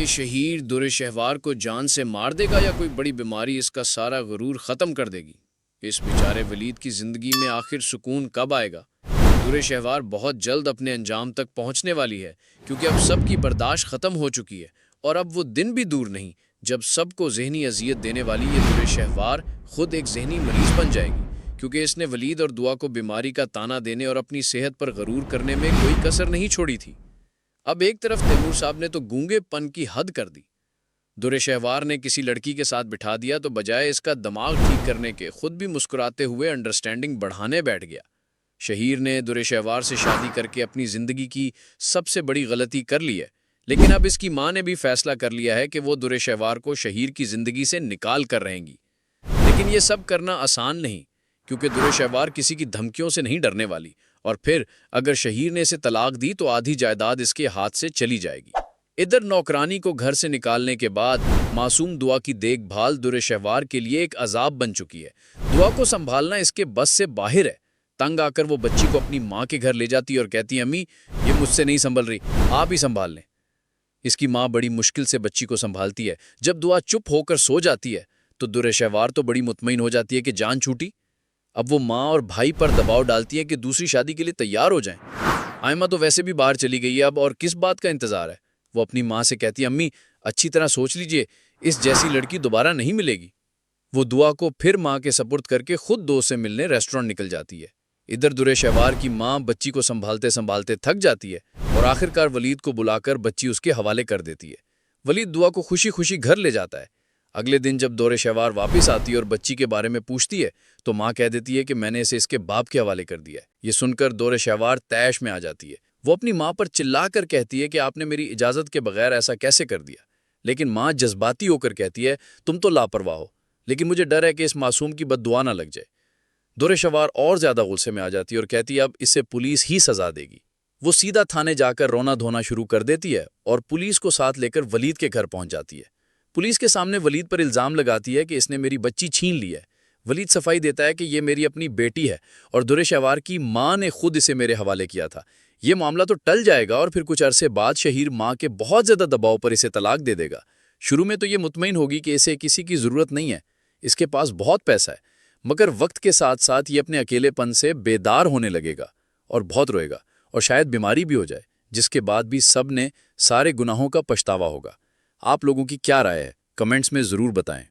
یہ شہیر در شہوار کو جان سے مار دے گا یا کوئی بڑی بیماری اس کا سارا غرور ختم کر دے گی؟ اس بیچارے ولید کی زندگی میں آخر سکون کب آئے گا؟ در شہوار بہت جلد اپنے انجام تک پہنچنے والی ہے، کیونکہ اب سب کی برداشت ختم ہو چکی ہے، اور اب وہ دن بھی دور نہیں جب سب کو ذہنی اذیت دینے والی یہ در شہوار خود ایک ذہنی مریض بن جائے گی، کیونکہ اس نے ولید اور دعا کو بیماری کا تانا دینے اور اپنی صحت پر غرور کرنے میں کوئی کسر نہیں چھوڑی تھی۔ اب ایک طرف تیمور صاحب نے تو گونگے پن کی حد کر دی۔ در شہوار نے کسی لڑکی کے ساتھ بٹھا دیا تو بجائے اس کا دماغ ٹھیک کرنے کے خود بھی مسکراتے ہوئے انڈرسٹینڈنگ بڑھانے بیٹھ گیا۔ شہیر نے در شہوار سے شادی کر کے اپنی زندگی کی سب سے بڑی غلطی کر لی ہے، لیکن اب اس کی ماں نے بھی فیصلہ کر لیا ہے کہ وہ در شہوار کو شہیر کی زندگی سے نکال کر رہیں گی۔ لیکن یہ سب کرنا آسان نہیں، کیونکہ در شہوار کسی کی دھمکیوں سے نہیں ڈرنے والی، اور پھر اگر شہیر نے اسے طلاق دی تو آدھی جائیداد اس کے ہاتھ سے چلی جائے گی۔ ادھر نوکرانی کو گھر سے نکالنے کے بعد معصوم دعا کی دیکھ بھال در شہوار کے لیے ایک عذاب بن چکی ہے۔ دعا کو سنبھالنا اس کے بس سے باہر ہے۔ تنگ آ کر وہ بچی کو اپنی ماں کے گھر لے جاتی اور کہتی ہے، امی یہ مجھ سے نہیں سنبھل رہی، آپ ہی سنبھال لیں۔ اس کی ماں بڑی مشکل سے بچی کو سنبھالتی ہے۔ جب دعا چپ ہو کر سو جاتی ہے تو در شہوار تو بڑی مطمئن ہو جاتی ہے کہ جان چھوٹی۔ اب وہ ماں اور بھائی پر دباؤ ڈالتی ہے کہ دوسری شادی کے لیے تیار ہو جائیں۔ آئمہ تو ویسے بھی باہر چلی گئی ہے، اب اور کس بات کا انتظار ہے؟ وہ اپنی ماں سے کہتی ہے، امی اچھی طرح سوچ لیجئے، اس جیسی لڑکی دوبارہ نہیں ملے گی۔ وہ دعا کو پھر ماں کے سپرد کر کے خود دوست سے ملنے ریسٹورنٹ نکل جاتی ہے۔ ادھر در شہوار کی ماں بچی کو سنبھالتے سنبھالتے تھک جاتی ہے اور آخرکار ولید کو بلا کر بچی اس کے حوالے کر دیتی ہے۔ ولید دعا کو خوشی خوشی گھر لے جاتا ہے۔ اگلے دن جب در شہوار واپس آتی ہے اور بچی کے بارے میں پوچھتی ہے تو ماں کہہ دیتی ہے کہ میں نے اسے اس کے باپ کے حوالے کر دیا ہے۔ یہ سن کر در شہوار طیش میں آ جاتی ہے۔ وہ اپنی ماں پر چلا کر کہتی ہے کہ آپ نے میری اجازت کے بغیر ایسا کیسے کر دیا؟ لیکن ماں جذباتی ہو کر کہتی ہے، تم تو لاپرواہ ہو، لیکن مجھے ڈر ہے کہ اس معصوم کی بد دعا نہ لگ جائے۔ در شہوار اور زیادہ غصے میں آ جاتی ہے اور کہتی ہے اب اسے پولیس ہی سزا دے گی۔ وہ سیدھا تھانے جا کر رونا دھونا شروع کر دیتی ہے اور پولیس کو ساتھ لے کر ولید کے گھر پہنچ جاتی ہے۔ پولیس کے سامنے ولید پر الزام لگاتی ہے کہ اس نے میری بچی چھین لی ہے۔ ولید صفائی دیتا ہے کہ یہ میری اپنی بیٹی ہے اور در شہوار کی ماں نے خود اسے میرے حوالے کیا تھا۔ یہ معاملہ تو ٹل جائے گا اور پھر کچھ عرصے بعد شہیر ماں کے بہت زیادہ دباؤ پر اسے طلاق دے دے گا۔ شروع میں تو یہ مطمئن ہوگی کہ اسے کسی کی ضرورت نہیں ہے، اس کے پاس بہت پیسہ ہے، مگر وقت کے ساتھ ساتھ یہ اپنے اکیلے پن سے بیدار ہونے لگے گا اور بہت روئے گا اور شاید بیماری بھی ہو جائے، جس کے بعد بھی سب نے سارے گناہوں کا پچھتاوا ہوگا۔ آپ لوگوں کی کیا رائے ہے؟ کمنٹس میں ضرور بتائیں۔